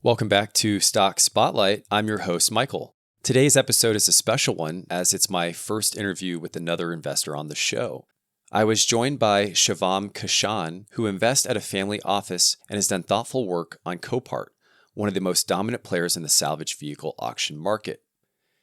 Welcome back to Stock Spotlight. I'm your host, Michael. Today's episode is a special one as it's my first interview with another investor on the show. I was joined by Shivam Kashan, who invests at a family office and has done thoughtful work on Copart, one of the most dominant players in the salvage vehicle auction market.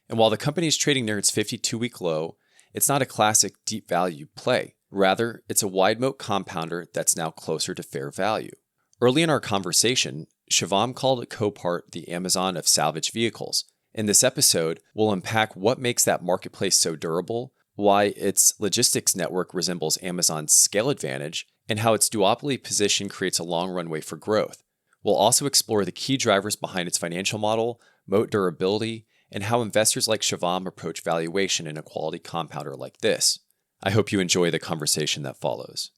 And while the company is trading near its 52-week low, it's not a classic deep value play. Rather, it's a wide moat compounder that's now closer to fair value. Early in our conversation, Shivam called Copart the Amazon of salvage vehicles. In this episode, we'll unpack what makes that marketplace so durable, why its logistics network resembles Amazon's scale advantage, and how its duopoly position creates a long runway for growth. We'll also explore the key drivers behind its financial model, moat durability, and how investors like Shivam approach valuation in a quality compounder like this. I hope you enjoy the conversation that follows.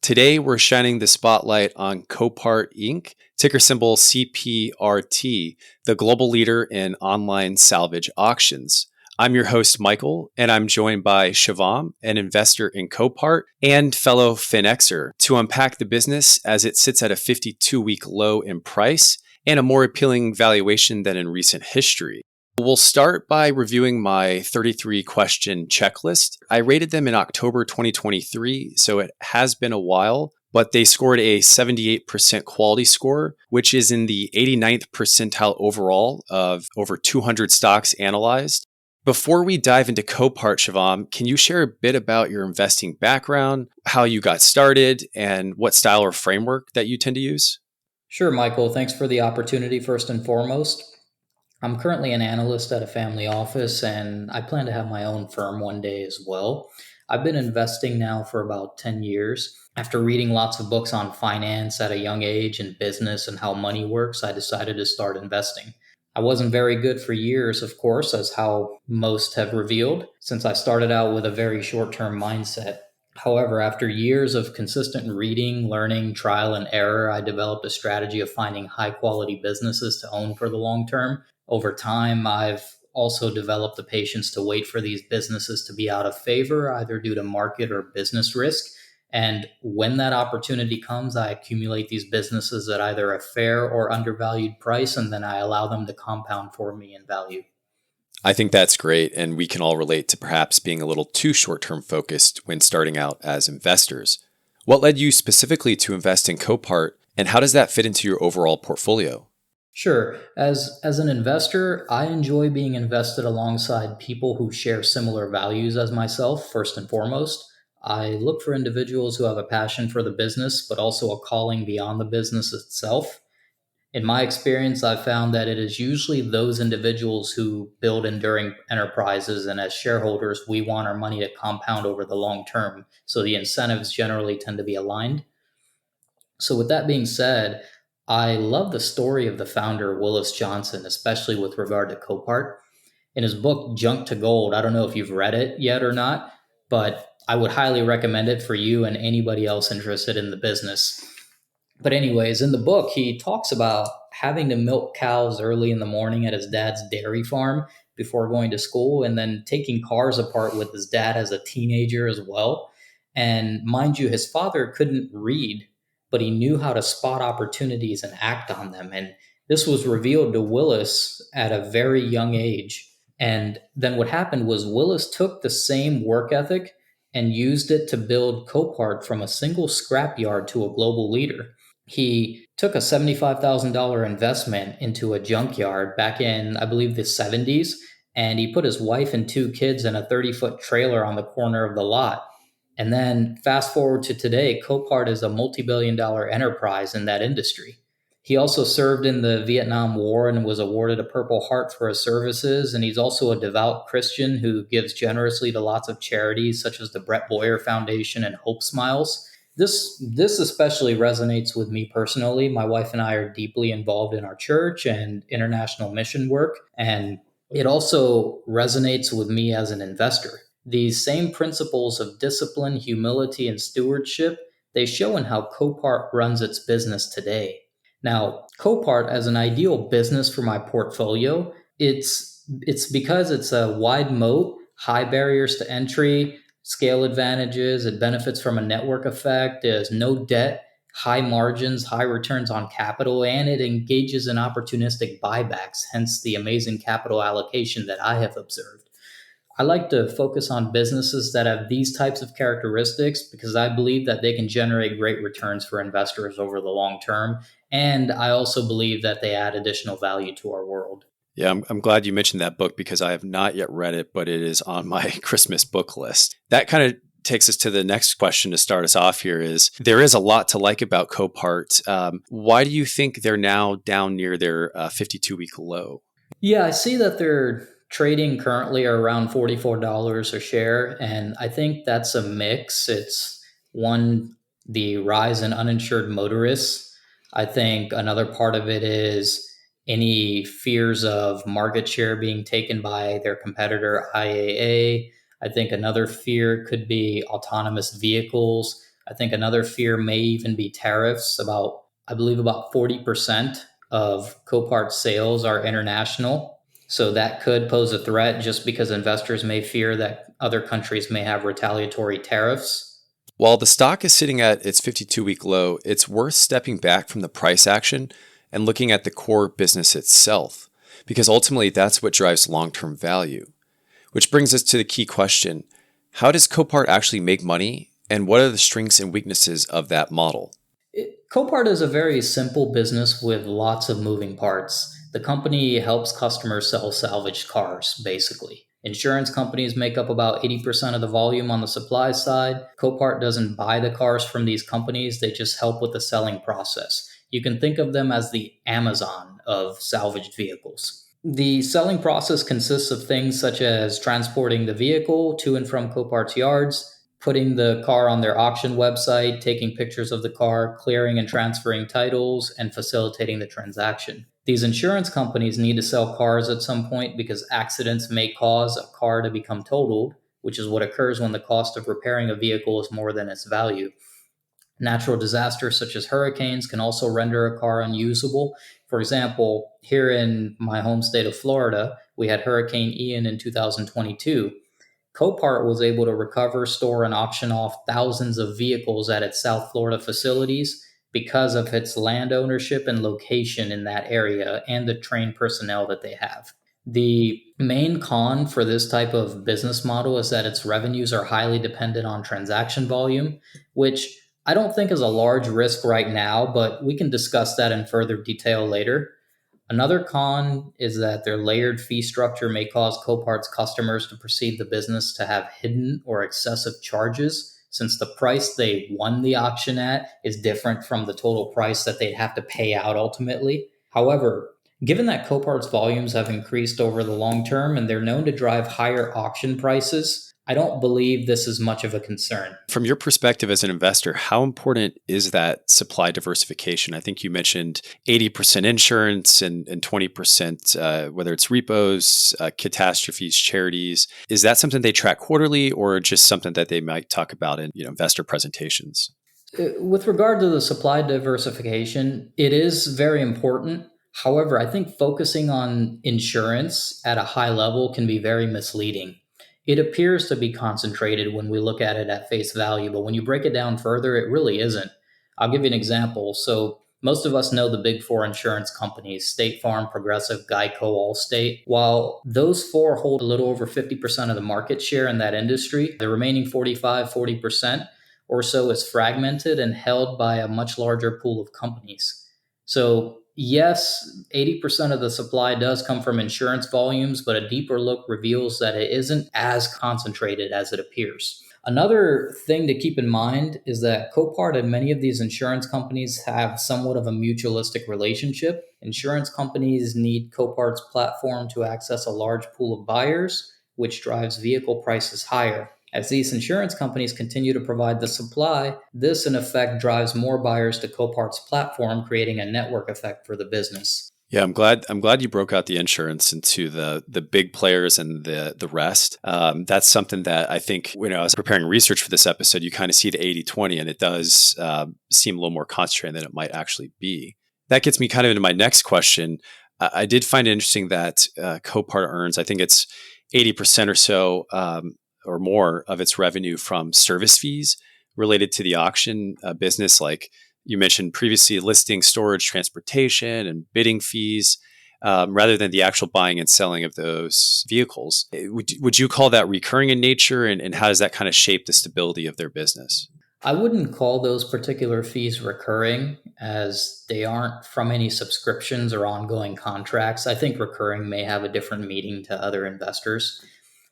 Today, we're shining the spotlight on Copart Inc., ticker symbol CPRT, the global leader in online salvage auctions. I'm your host, Michael, and I'm joined by Shivam, an investor in Copart and fellow FinXer, to unpack the business as it sits at a 52-week low in price and a more appealing valuation than in recent history. We'll start by reviewing my 33-question checklist. I rated them in October 2023, so it has been a while, but they scored a 78% quality score, which is in the 89th percentile overall of over 200 stocks analyzed. Before we dive into Copart, Shivam, can you share a bit about your investing background, how you got started, and what style or framework that you tend to use? Sure, Michael. Thanks for the opportunity, first and foremost. I'm currently an analyst at a family office, and I plan to have my own firm one day as well. I've been investing now for about 10 years. After reading lots of books on finance at a young age and business and how money works, I decided to start investing. I wasn't very good for years, of course, as how most have revealed, since I started out with a very short term mindset. However, after years of consistent reading, learning, trial, and error, I developed a strategy of finding high quality businesses to own for the long term. Over time, I've also developed the patience to wait for these businesses to be out of favor, either due to market or business risk. And when that opportunity comes, I accumulate these businesses at either a fair or undervalued price, and then I allow them to compound for me in value. I think that's great, and we can all relate to perhaps being a little too short-term focused when starting out as investors. What led you specifically to invest in Copart, and how does that fit into your overall portfolio? Sure. As an investor, I enjoy being invested alongside people who share similar values as myself, first and foremost. I look for individuals who have a passion for the business, but also a calling beyond the business itself. In my experience, I've found that it is usually those individuals who build enduring enterprises, and as shareholders, we want our money to compound over the long term. So the incentives generally tend to be aligned. So, with that being said, I love the story of the founder, Willis Johnson, especially with regard to Copart. In his book, Junk to Gold, I don't know if you've read it yet or not, but I would highly recommend it for you and anybody else interested in the business. But, anyways, in the book, he talks about having to milk cows early in the morning at his dad's dairy farm before going to school, and then taking cars apart with his dad as a teenager as well. And mind you, his father couldn't read, but he knew how to spot opportunities and act on them. And this was revealed to Willis at a very young age. And then what happened was Willis took the same work ethic and used it to build Copart from a single scrapyard to a global leader. He took a $75,000 investment into a junkyard back in, I believe, the 70s, and he put his wife and two kids in a 30-foot trailer on the corner of the lot. And then fast forward to today, Copart is a multi-billion dollar enterprise in that industry. He also served in the Vietnam War and was awarded a Purple Heart for his services. And he's also a devout Christian who gives generously to lots of charities such as the Brett Boyer Foundation and Hope Smiles. This especially resonates with me personally. My wife and I are deeply involved in our church and international mission work, and it also resonates with me as an investor. These same principles of discipline, humility, and stewardship, they show in how Copart runs its business today. Now, Copart as an ideal business for my portfolio, it's because it's a wide moat, high barriers to entry, scale advantages. It benefits from a network effect. There's no debt, high margins, high returns on capital, and it engages in opportunistic buybacks, hence the amazing capital allocation that I have observed. I like to focus on businesses that have these types of characteristics because I believe that they can generate great returns for investors over the long term. And I also believe that they add additional value to our world. Yeah, I'm glad you mentioned that book because I have not yet read it, but it is on my Christmas book list. That kind of takes us to the next question to start us off here is there is a lot to like about Copart. Why do you think they're now down near their 52-week low? Yeah, I see that they're trading currently around $44 a share, and I think that's a mix. It's one, the rise in uninsured motorists. I think another part of it is any fears of market share being taken by their competitor IAA. I think another fear could be autonomous vehicles. I think another fear may even be tariffs. I believe about 40% of Copart sales are international. So that could pose a threat just because investors may fear that other countries may have retaliatory tariffs. While the stock is sitting at its 52-week low, it's worth stepping back from the price action and looking at the core business itself, because ultimately that's what drives long-term value. Which brings us to the key question: how does Copart actually make money, and what are the strengths and weaknesses of that model? Copart is a very simple business with lots of moving parts. The company helps customers sell salvaged cars, basically. Insurance companies make up about 80% of the volume on the supply side. Copart doesn't buy the cars from these companies, they just help with the selling process. You can think of them as the Amazon of salvaged vehicles. The selling process consists of things such as transporting the vehicle to and from Copart's yards, putting the car on their auction website, taking pictures of the car, clearing and transferring titles, and facilitating the transaction. These insurance companies need to sell cars at some point because accidents may cause a car to become totaled, which is what occurs when the cost of repairing a vehicle is more than its value. Natural disasters such as hurricanes can also render a car unusable. For example, here in my home state of Florida, we had Hurricane Ian in 2022. Copart was able to recover, store, and auction off thousands of vehicles at its South Florida facilities because of its land ownership and location in that area and the trained personnel that they have. The main con for this type of business model is that its revenues are highly dependent on transaction volume, which I don't think is a large risk right now, but we can discuss that in further detail later. Another con is that their layered fee structure may cause Copart's customers to perceive the business to have hidden or excessive charges, since the price they won the auction at is different from the total price that they'd have to pay out ultimately. However, given that Copart's volumes have increased over the long term and they're known to drive higher auction prices, I don't believe this is much of a concern. From your perspective as an investor, how important is that supply diversification? I think you mentioned 80% insurance and 20%, whether it's repos, catastrophes, charities. Is that something they track quarterly or just something that they might talk about in investor presentations? With regard to the supply diversification, it is very important. However, I think focusing on insurance at a high level can be very misleading. It appears to be concentrated when we look at it at face value, but when you break it down further, it really isn't. I'll give you an example. So, most of us know the big four insurance companies: State Farm, Progressive, Geico, Allstate. While those four hold a little over 50% of the market share in that industry, the remaining 40% or so is fragmented and held by a much larger pool of companies. So, yes, 80% of the supply does come from insurance volumes, but a deeper look reveals that it isn't as concentrated as it appears. Another thing to keep in mind is that Copart and many of these insurance companies have somewhat of a mutualistic relationship. Insurance companies need Copart's platform to access a large pool of buyers, which drives vehicle prices higher. As these insurance companies continue to provide the supply, this in effect drives more buyers to Copart's platform, creating a network effect for the business. Yeah, I'm glad you broke out the insurance into the big players and the rest. That's something that I think when I was preparing research for this episode, you kind of see the 80-20, and it does seem a little more concentrated than it might actually be. That gets me kind of into my next question. I did find it interesting that Copart earns, I think it's 80% or so or more of its revenue from service fees related to the auction business, like you mentioned previously, listing, storage, transportation, and bidding fees, rather than the actual buying and selling of those vehicles. Would you call that recurring in nature, and how does that kind of shape the stability of their business? I wouldn't call those particular fees recurring as they aren't from any subscriptions or ongoing contracts. I think recurring may have a different meaning to other investors.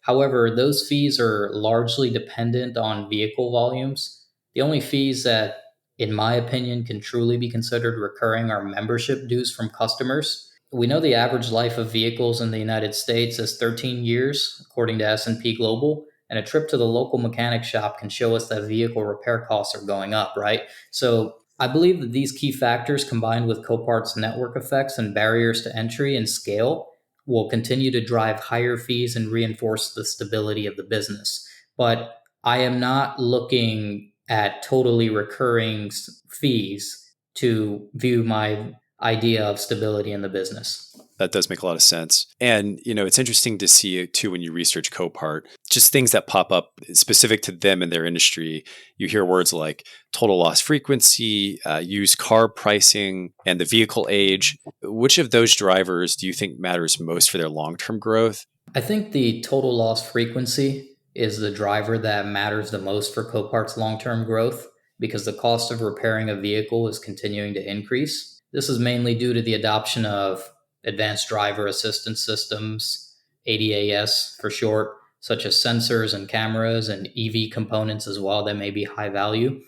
However, those fees are largely dependent on vehicle volumes. The only fees that, in my opinion, can truly be considered recurring are membership dues from customers. We know the average life of vehicles in the United States is 13 years, according to S&P Global, and a trip to the local mechanic shop can show us that vehicle repair costs are going up, right? So I believe that these key factors, combined with Copart's network effects and barriers to entry and scale, will continue to drive higher fees and reinforce the stability of the business. But I am not looking at totally recurring fees to view my idea of stability in the business. That does make a lot of sense. And, it's interesting to see too when you research Copart, just things that pop up specific to them and their industry. You hear words like total loss frequency, used car pricing, and the vehicle age. Which of those drivers do you think matters most for their long-term growth? I think the total loss frequency is the driver that matters the most for Copart's long term growth because the cost of repairing a vehicle is continuing to increase. This is mainly due to the adoption of advanced driver assistance systems, ADAS for short, such as sensors and cameras and EV components as well that may be high value.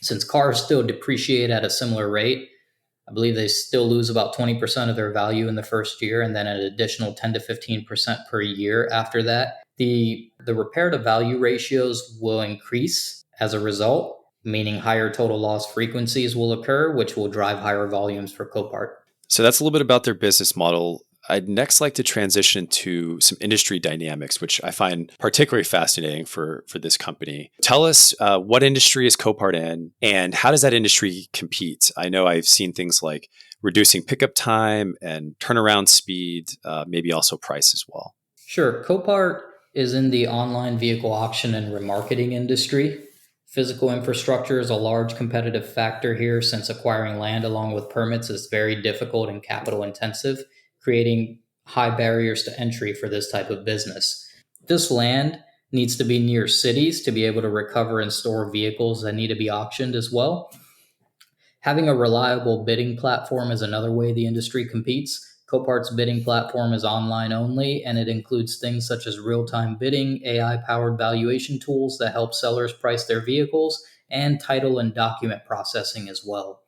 Since cars still depreciate at a similar rate, I believe they still lose about 20% of their value in the first year and then an additional 10 to 15% per year after that. The repair to value ratios will increase as a result, meaning higher total loss frequencies will occur, which will drive higher volumes for Copart. So that's a little bit about their business model. I'd next like to transition to some industry dynamics, which I find particularly fascinating for this company. Tell us what industry is Copart in and how does that industry compete? I know I've seen things like reducing pickup time and turnaround speed, maybe also price as well. Sure. Copart is in the online vehicle auction and remarketing industry. Physical infrastructure is a large competitive factor here since acquiring land along with permits is very difficult and capital intensive, creating high barriers to entry for this type of business. This land needs to be near cities to be able to recover and store vehicles that need to be auctioned as well. Having a reliable bidding platform is another way the industry competes. Copart's bidding platform is online only, and it includes things such as real-time bidding, AI-powered valuation tools that help sellers price their vehicles, and title and document processing as well.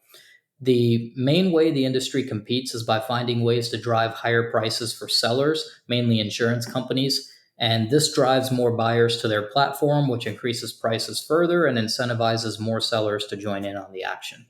The main way the industry competes is by finding ways to drive higher prices for sellers, mainly insurance companies, and this drives more buyers to their platform, which increases prices further and incentivizes more sellers to join in on the action.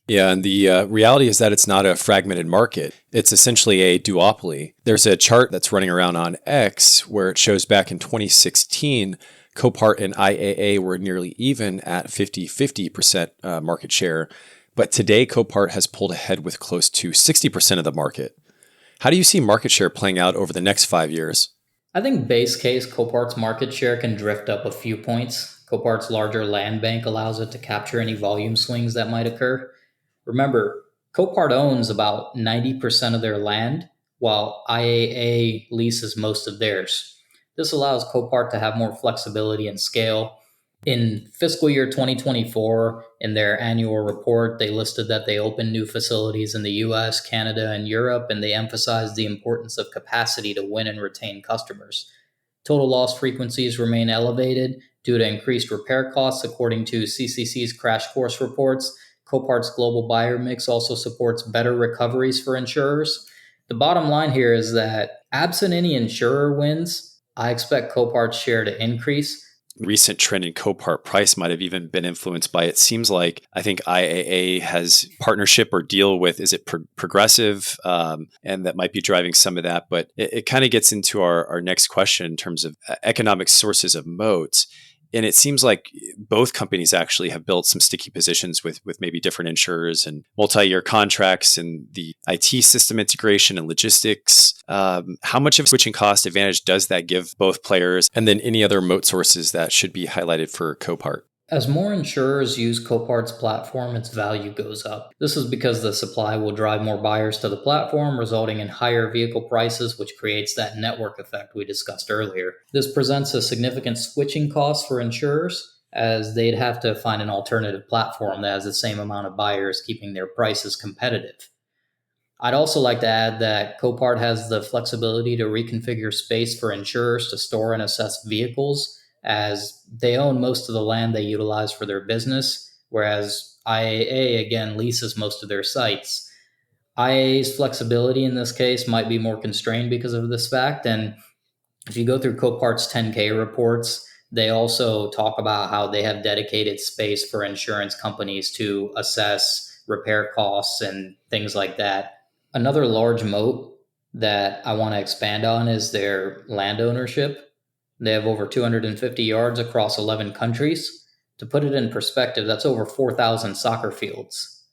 Yeah, and the reality is that it's not a fragmented market. It's essentially a duopoly. There's a chart that's running around on X where it shows back in 2016, Copart and IAA were nearly even at 50% market share. But today, Copart has pulled ahead with close to 60% of the market. How do you see market share playing out over the next 5 years? I think base case Copart's market share can drift up a few points. Copart's larger land bank allows it to capture any volume swings that might occur. Remember, Copart owns about 90% of their land, while IAA leases most of theirs. This allows Copart to have more flexibility and scale. In fiscal year 2024, in their annual report, they listed that they opened new facilities in the US, Canada, and Europe, and they emphasized the importance of capacity to win and retain customers. Total loss frequencies remain elevated due to increased repair costs, according to CCC's crash course reports. Copart's global buyer mix also supports better recoveries for insurers. The bottom line here is that absent any insurer wins, I expect Copart's share to increase. Recent trend in Copart price might have even been influenced by, it seems like, I think IAA has partnership or deal with, is it Progressive? And that might be driving some of that. But it kind of gets into our next question in terms of economic sources of moats. And it seems like both companies actually have built some sticky positions with maybe different insurers and multi-year contracts and the IT system integration and logistics. How much of a switching cost advantage does that give both players? And then any other moat sources that should be highlighted for Copart? As more insurers use Copart's platform, its value goes up. This is because the supply will drive more buyers to the platform, resulting in higher vehicle prices, which creates that network effect we discussed earlier. This presents a significant switching cost for insurers, as they'd have to find an alternative platform that has the same amount of buyers, keeping their prices competitive. I'd also like to add that Copart has the flexibility to reconfigure space for insurers to store and assess vehicles, as they own most of the land they utilize for their business, whereas IAA again leases most of their sites. IAA's flexibility in this case might be more constrained because of this fact, and if you go through Copart's 10K reports, they also talk about how they have dedicated space for insurance companies to assess repair costs and things like that. Another large moat that I want to expand on is their land ownership. They have over 250 yards across 11 countries. To put it in perspective, that's over 4,000 soccer fields.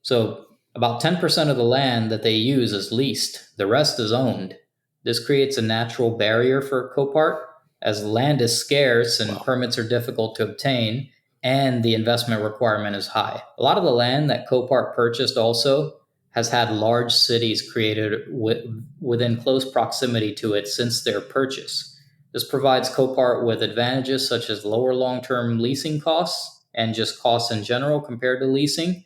So, about 10% of the land that they use is leased, the rest is owned. This creates a natural barrier for Copart, as land is scarce and Wow. permits are difficult to obtain, and the investment requirement is high. A lot of the land that Copart purchased also has had large cities created within close proximity to it since their purchase. This provides Copart with advantages such as lower long term leasing costs and just costs in general compared to leasing,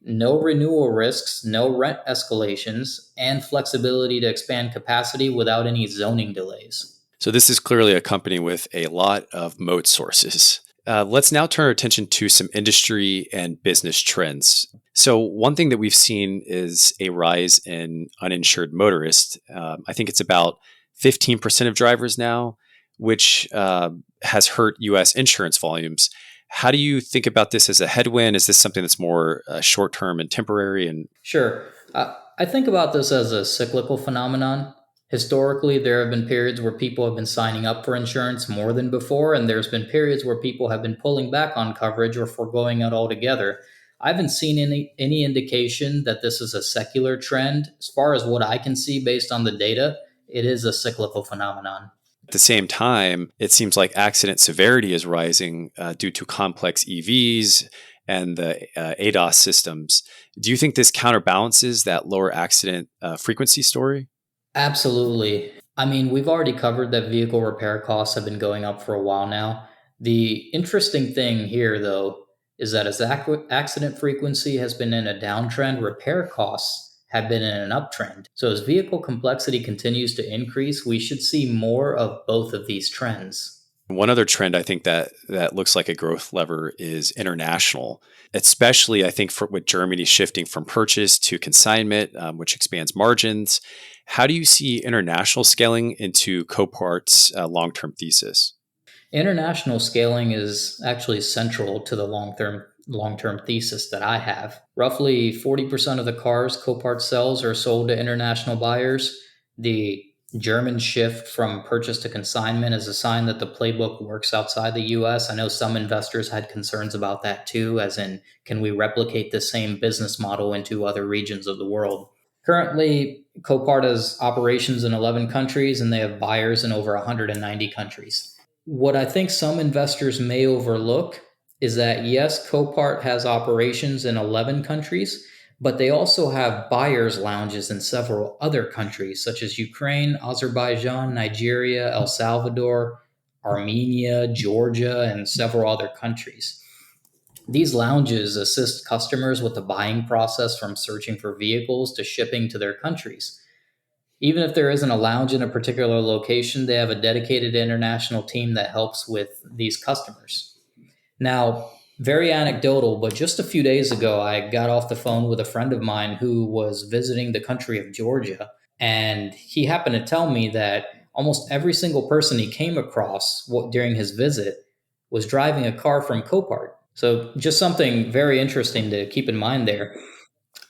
no renewal risks, no rent escalations, and flexibility to expand capacity without any zoning delays. So this is clearly a company with a lot of moat sources. Let's now turn our attention to some industry and business trends. So one thing that we've seen is a rise in uninsured motorists. I think it's about 15% of drivers now, which has hurt U.S. insurance volumes. How do you think about this as a headwind? Is this something that's more short term and temporary? And Sure. I think about this as a cyclical phenomenon. Historically, there have been periods where people have been signing up for insurance more than before, and there's been periods where people have been pulling back on coverage or foregoing it altogether. I haven't seen any indication that this is a secular trend. As far as what I can see based on the data, it is a cyclical phenomenon. at the same time, it seems like accident severity is rising due to complex EVs and the ADAS systems. Do you think this counterbalances that lower accident frequency story? Absolutely. I mean, we've already covered that vehicle repair costs have been going up for a while now. The interesting thing here, though, is that as accident frequency has been in a downtrend, repair costs have been in an uptrend. So as vehicle complexity continues to increase, we should see more of both of these trends. One other trend I think that looks like a growth lever is international, especially I think with Germany shifting from purchase to consignment, which expands margins. How do you see international scaling into Copart's long-term thesis? International scaling is actually central to the long-term thesis that I have. Roughly 40% of the cars Copart sells are sold to international buyers. The German shift from purchase to consignment is a sign that the playbook works outside the US. I know some investors had concerns about that too, as in, can we replicate the same business model into other regions of the world? Currently, Copart has operations in 11 countries and they have buyers in over 190 countries. What I think some investors may overlook is that yes, Copart has operations in 11 countries, but they also have buyers' lounges in several other countries, such as Ukraine, Azerbaijan, Nigeria, El Salvador, Armenia, Georgia, and several other countries. These lounges assist customers with the buying process from searching for vehicles to shipping to their countries. Even if there isn't a lounge in a particular location, they have a dedicated international team that helps with these customers. Now, very anecdotal, but just a few days ago, I got off the phone with a friend of mine who was visiting the country of Georgia. And he happened to tell me that almost every single person he came across during his visit was driving a car from Copart. So, just something very interesting to keep in mind there.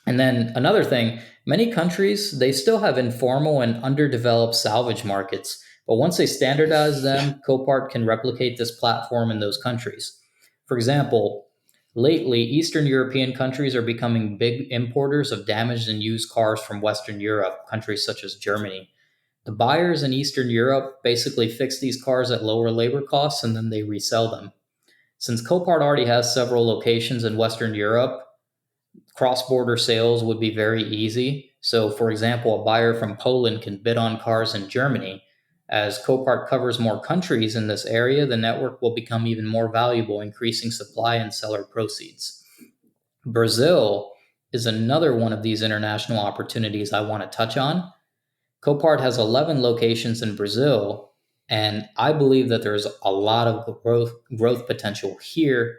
And then another thing, many countries, they still have informal and underdeveloped salvage markets. But once they standardize them, Copart can replicate this platform in those countries. For example, lately, Eastern European countries are becoming big importers of damaged and used cars from Western Europe, countries such as Germany. The buyers in Eastern Europe basically fix these cars at lower labor costs and then they resell them. Since Copart already has several locations in Western Europe, cross border sales would be very easy. So, for example, a buyer from Poland can bid on cars in Germany. As Copart covers more countries in this area, the network will become even more valuable, increasing supply and seller proceeds. Brazil is another one of these international opportunities I want to touch on. Copart has 11 locations in Brazil, and I believe that there's a lot of growth potential here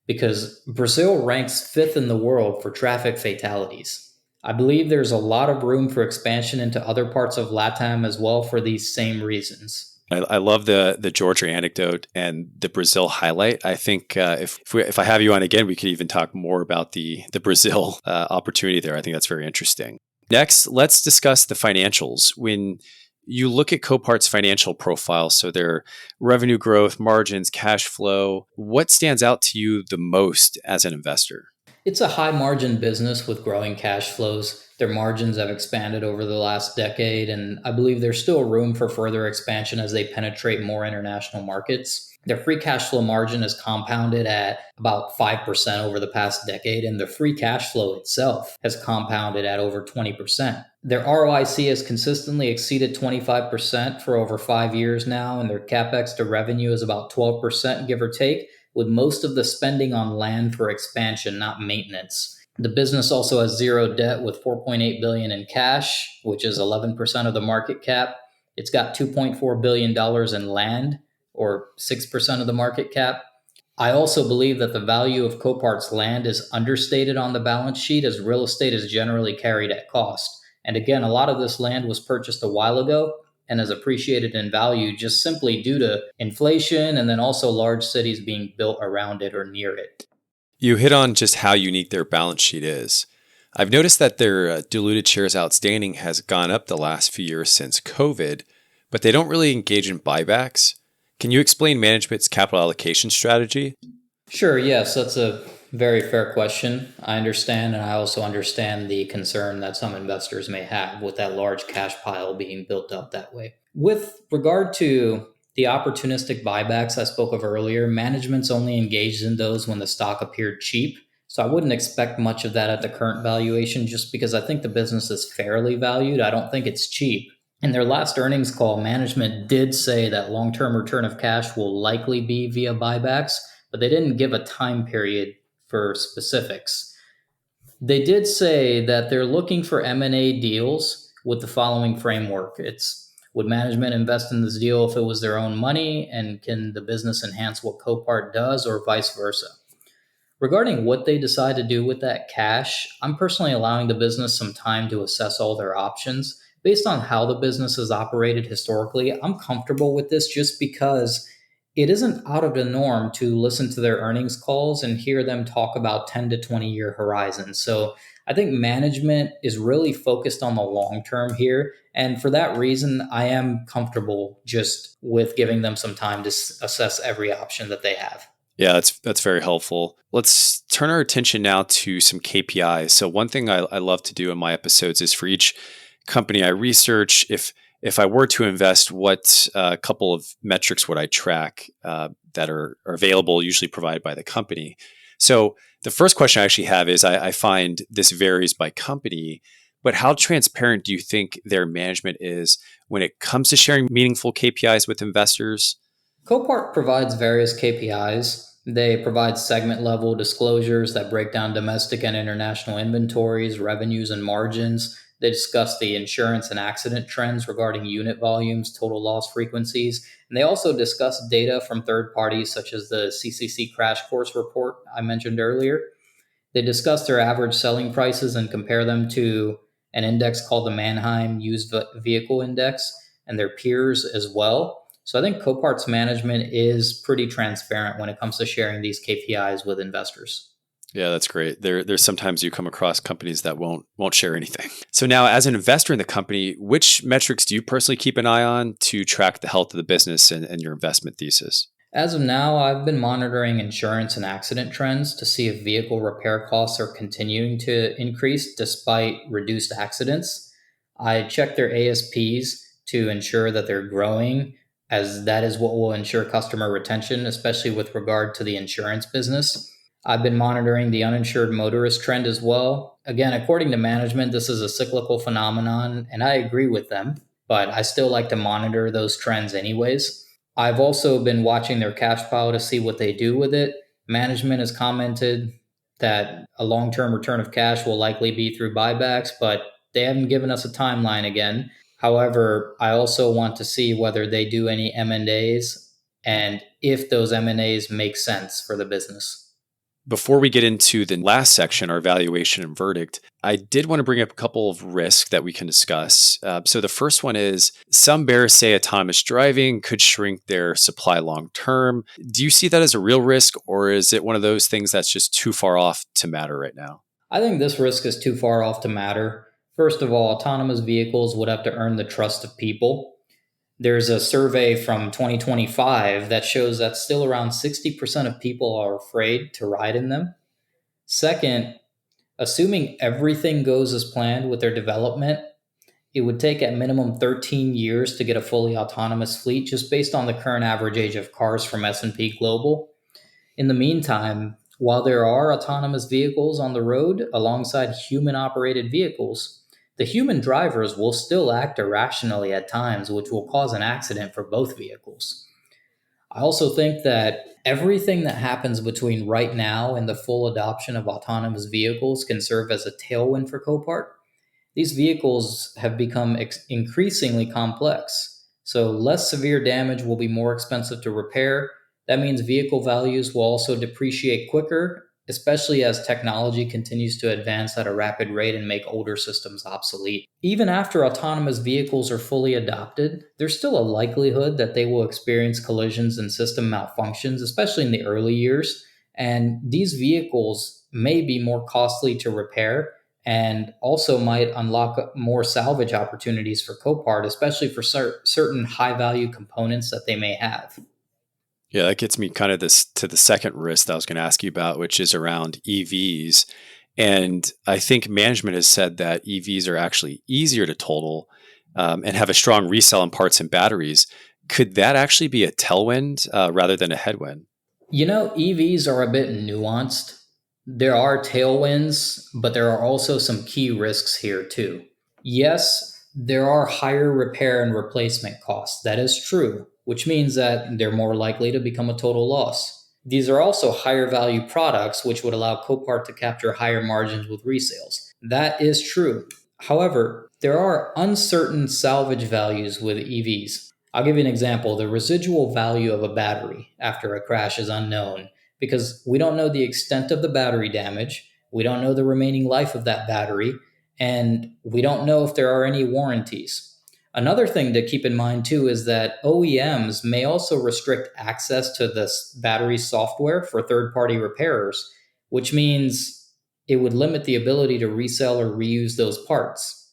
because Brazil ranks fifth in the world for traffic fatalities. I believe there's a lot of room for expansion into other parts of LATAM as well for these same reasons. I love the Georgia anecdote and the Brazil highlight. I think if I have you on again, we could even talk more about the Brazil opportunity there. I think that's very interesting. Next, let's discuss the financials. When you look at Copart's financial profile, so their revenue growth, margins, cash flow, what stands out to you the most as an investor? It's a high margin business with growing cash flows. Their margins have expanded over the last decade, and I believe there's still room for further expansion as they penetrate more international markets. Their free cash flow margin has compounded at about 5% over the past decade, and the free cash flow itself has compounded at over 20%. Their ROIC has consistently exceeded 25% for over 5 years now, and their capex to revenue is about 12%, give or take, with most of the spending on land for expansion, not maintenance. The business also has zero debt with 4.8 billion in cash, which is 11% of the market cap. It's got 2.4 billion dollars in land, or 6% of the market cap. I also believe that the value of Copart's land is understated on the balance sheet as real estate is generally carried at cost. And again, a lot of this land was purchased a while ago and has appreciated in value just simply due to inflation and then also large cities being built around it or near it. You hit on just how unique their balance sheet is. I've noticed that their diluted shares outstanding has gone up the last few years since COVID, but they don't really engage in buybacks. Can you explain management's capital allocation strategy? Sure, yes, that's a very fair question. I understand, and I also understand the concern that some investors may have with that large cash pile being built up that way. With regard to the opportunistic buybacks I spoke of earlier, management's only engaged in those when the stock appeared cheap. So I wouldn't expect much of that at the current valuation just because I think the business is fairly valued. I don't think it's cheap. In their last earnings call, management did say that long term return of cash will likely be via buybacks, but they didn't give a time period for specifics. They did say that they're looking for M&A deals with the following framework. It's would management invest in this deal if it was their own money, and can the business enhance what Copart does, or vice versa? Regarding what they decide to do with that cash, I'm personally allowing the business some time to assess all their options. Based on how the business has operated historically, I'm comfortable with this just because it isn't out of the norm to listen to their earnings calls and hear them talk about 10 to 20 year horizons. So I think management is really focused on the long term here. And for that reason, I am comfortable just with giving them some time to assess every option that they have. Yeah, that's very helpful. Let's turn our attention now to some KPIs. So one thing I love to do in my episodes is for each company I research, if I were to invest, what couple of metrics would I track that are available, usually provided by the company? So the first question I actually have is I find this varies by company, but how transparent do you think their management is when it comes to sharing meaningful KPIs with investors? Copart provides various KPIs. They provide segment level disclosures that break down domestic and international inventories, revenues, and margins. They discuss the insurance and accident trends regarding unit volumes, total loss frequencies, and they also discuss data from third parties such as the CCC Crash Course report I mentioned earlier. They discuss their average selling prices and compare them to an index called the Mannheim Used Vehicle Index and their peers as well. So I think Copart's management is pretty transparent when it comes to sharing these KPIs with investors. Yeah, that's great. There's sometimes you come across companies that won't share anything. So now, as an investor in the company, which metrics do you personally keep an eye on to track the health of the business and your investment thesis? As of now, I've been monitoring insurance and accident trends to see if vehicle repair costs are continuing to increase despite reduced accidents. I check their ASPs to ensure that they're growing, as that is what will ensure customer retention, especially with regard to the insurance business. I've been monitoring the uninsured motorist trend as well. Again, according to management, this is a cyclical phenomenon, and I agree with them, but I still like to monitor those trends anyways. I've also been watching their cash pile to see what they do with it. Management has commented that a long term return of cash will likely be through buybacks, but they haven't given us a timeline again. However, I also want to see whether they do any M&As and if those M&As make sense for the business. Before we get into the last section, our valuation and verdict, I did want to bring up a couple of risks that we can discuss. So the first one is some bears say autonomous driving could shrink their supply long term. Do you see that as a real risk, or is it one of those things that's just too far off to matter right now? I think this risk is too far off to matter. First of all, autonomous vehicles would have to earn the trust of people. There's a survey from 2025 that shows that still around 60% of people are afraid to ride in them. Second, assuming everything goes as planned with their development, it would take at minimum 13 years to get a fully autonomous fleet just based on the current average age of cars from S&P Global. In the meantime, while there are autonomous vehicles on the road alongside human operated vehicles, the human drivers will still act irrationally at times, which will cause an accident for both vehicles. I also think that everything that happens between right now and the full adoption of autonomous vehicles can serve as a tailwind for Copart. These vehicles have become increasingly complex, so less severe damage will be more expensive to repair. That means vehicle values will also depreciate quicker, especially as technology continues to advance at a rapid rate and make older systems obsolete. Even after autonomous vehicles are fully adopted, there's still a likelihood that they will experience collisions and system malfunctions, especially in the early years. And these vehicles may be more costly to repair and also might unlock more salvage opportunities for Copart, especially for certain high value components that they may have. Yeah, that gets me kind of this to the second risk that I was going to ask you about, which is around EVs. And I think management has said that EVs are actually easier to total and have a strong resell in parts and batteries. Could that actually be a tailwind rather than a headwind? You know, EVs are a bit nuanced. There are tailwinds, but there are also some key risks here too. Yes, there are higher repair and replacement costs. That is true, which means that they're more likely to become a total loss. These are also higher value products, which would allow Copart to capture higher margins with resales. That is true. However, there are uncertain salvage values with EVs. I'll give you an example. The residual value of a battery after a crash is unknown because we don't know the extent of the battery damage, we don't know the remaining life of that battery, and we don't know if there are any warranties. Another thing to keep in mind too is that OEMs may also restrict access to this battery software for third party repairers, which means it would limit the ability to resell or reuse those parts.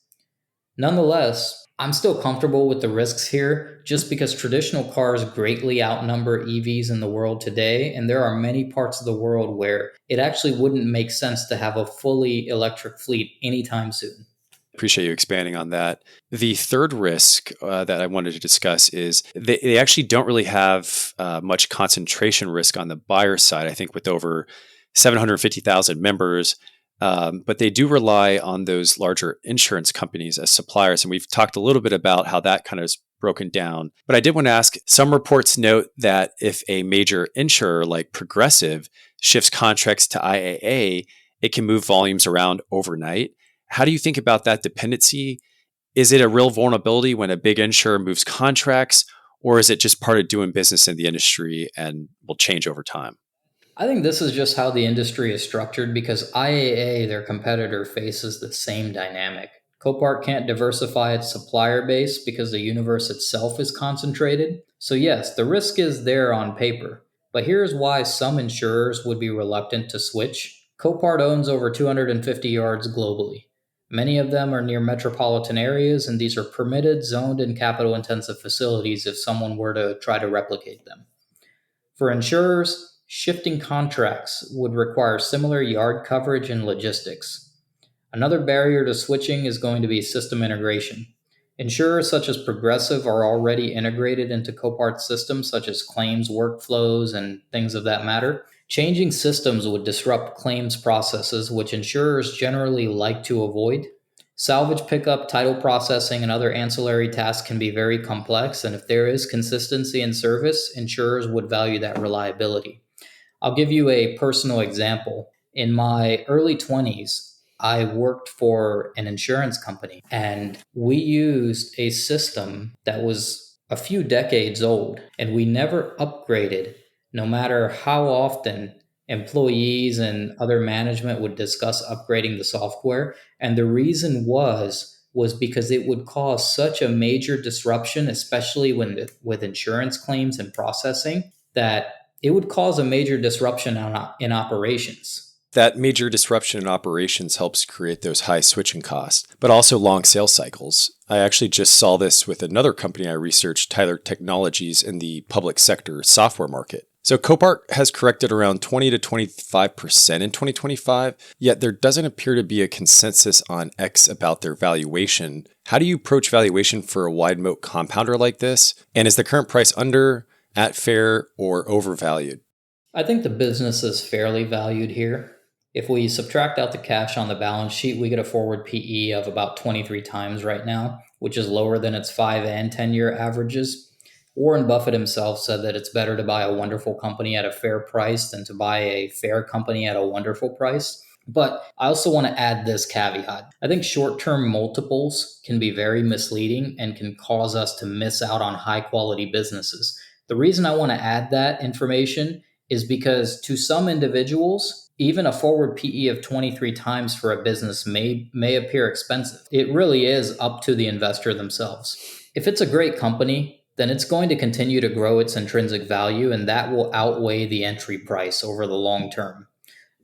Nonetheless, I'm still comfortable with the risks here just because traditional cars greatly outnumber EVs in the world today, and there are many parts of the world where it actually wouldn't make sense to have a fully electric fleet anytime soon. Appreciate you expanding on that. The third risk that I wanted to discuss is they actually don't really have much concentration risk on the buyer side. I think with over 750,000 members, but they do rely on those larger insurance companies as suppliers. And we've talked a little bit about how that kind of is broken down. But I did want to ask, some reports note that if a major insurer like Progressive shifts contracts to IAA, it can move volumes around overnight. How do you think about that dependency? Is it a real vulnerability when a big insurer moves contracts, or is it just part of doing business in the industry and will change over time? I think this is just how the industry is structured because IAA, their competitor, faces the same dynamic. Copart can't diversify its supplier base because the universe itself is concentrated. So, yes, the risk is there on paper. But here's why some insurers would be reluctant to switch. Copart owns over 250 yards globally. Many of them are near metropolitan areas, and these are permitted, zoned, and capital intensive facilities if someone were to try to replicate them. For insurers, shifting contracts would require similar yard coverage and logistics. Another barrier to switching is going to be system integration. Insurers such as Progressive are already integrated into Copart systems such as claims workflows and things of that matter. Changing systems would disrupt claims processes, which insurers generally like to avoid. Salvage pickup, title processing, and other ancillary tasks can be very complex, and if there is consistency in service, insurers would value that reliability. I'll give you a personal example. In my early 20s, I worked for an insurance company and we used a system that was a few decades old and we never upgraded, no matter how often employees and other management would discuss upgrading the software. And the reason was because it would cause such a major disruption, especially with insurance claims and processing, that it would cause a major disruption in operations. That major disruption in operations helps create those high switching costs, but also long sales cycles. I actually just saw this with another company I researched, Tyler Technologies, in the public sector software market. So Copart has corrected around 20 to 25% in 2025, yet there doesn't appear to be a consensus on X about their valuation. How do you approach valuation for a wide moat compounder like this? And is the current price under, at fair, or overvalued? I think the business is fairly valued here. If we subtract out the cash on the balance sheet, we get a forward PE of about 23 times right now, which is lower than its 5 and 10-year averages. Warren Buffett himself said that it's better to buy a wonderful company at a fair price than to buy a fair company at a wonderful price. But I also want to add this caveat. I think short-term multiples can be very misleading and can cause us to miss out on high-quality businesses. The reason I want to add that information is because to some individuals, even a forward PE of 23 times for a business may appear expensive. It really is up to the investor themselves. If it's a great company, then it's going to continue to grow its intrinsic value, and that will outweigh the entry price over the long term.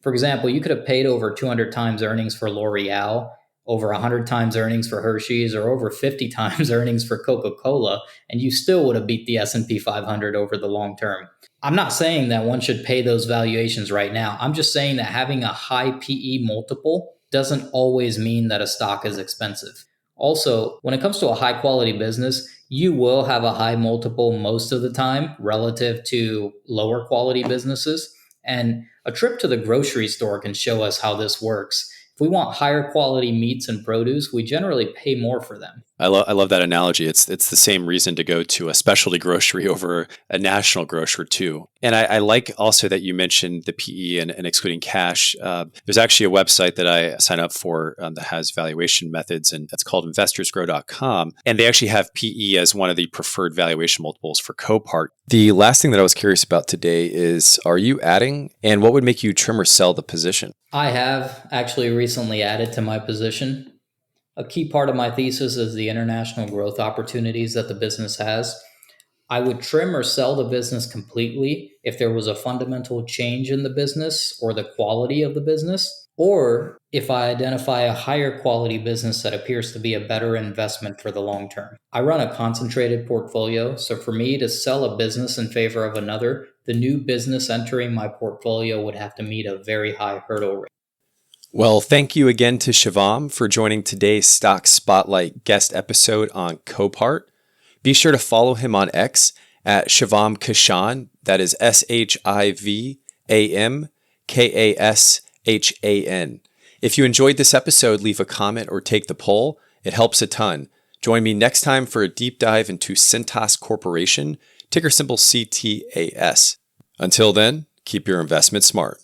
For example, you could have paid over 200 times earnings for L'Oreal, over 100 times earnings for Hershey's, or over 50 times earnings for Coca-Cola, and you still would have beat the S&P 500 over the long term. I'm not saying that one should pay those valuations right now. I'm just saying that having a high PE multiple doesn't always mean that a stock is expensive. Also, when it comes to a high quality business, you will have a high multiple most of the time relative to lower quality businesses. And a trip to the grocery store can show us how this works. If we want higher quality meats and produce, we generally pay more for them. I love that analogy. It's the same reason to go to a specialty grocery over a national grocer too. And I like also that you mentioned the PE and excluding cash. There's actually a website that I sign up for that has valuation methods, and that's called investorsgrow.com. And they actually have PE as one of the preferred valuation multiples for Copart. The last thing that I was curious about today is, are you adding, and what would make you trim or sell the position? I have actually recently added to my position. A key part of my thesis is the international growth opportunities that the business has. I would trim or sell the business completely if there was a fundamental change in the business or the quality of the business, or if I identify a higher quality business that appears to be a better investment for the long term. I run a concentrated portfolio, so for me to sell a business in favor of another, the new business entering my portfolio would have to meet a very high hurdle rate. Well, thank you again to Shivam for joining today's Stock Spotlight guest episode on Copart. Be sure to follow him on X at Shivam Kashan. That is SHIVAMKASHAN. If you enjoyed this episode, leave a comment or take the poll. It helps a ton. Join me next time for a deep dive into Cintas Corporation, ticker symbol CTAS. Until then, keep your investment smart.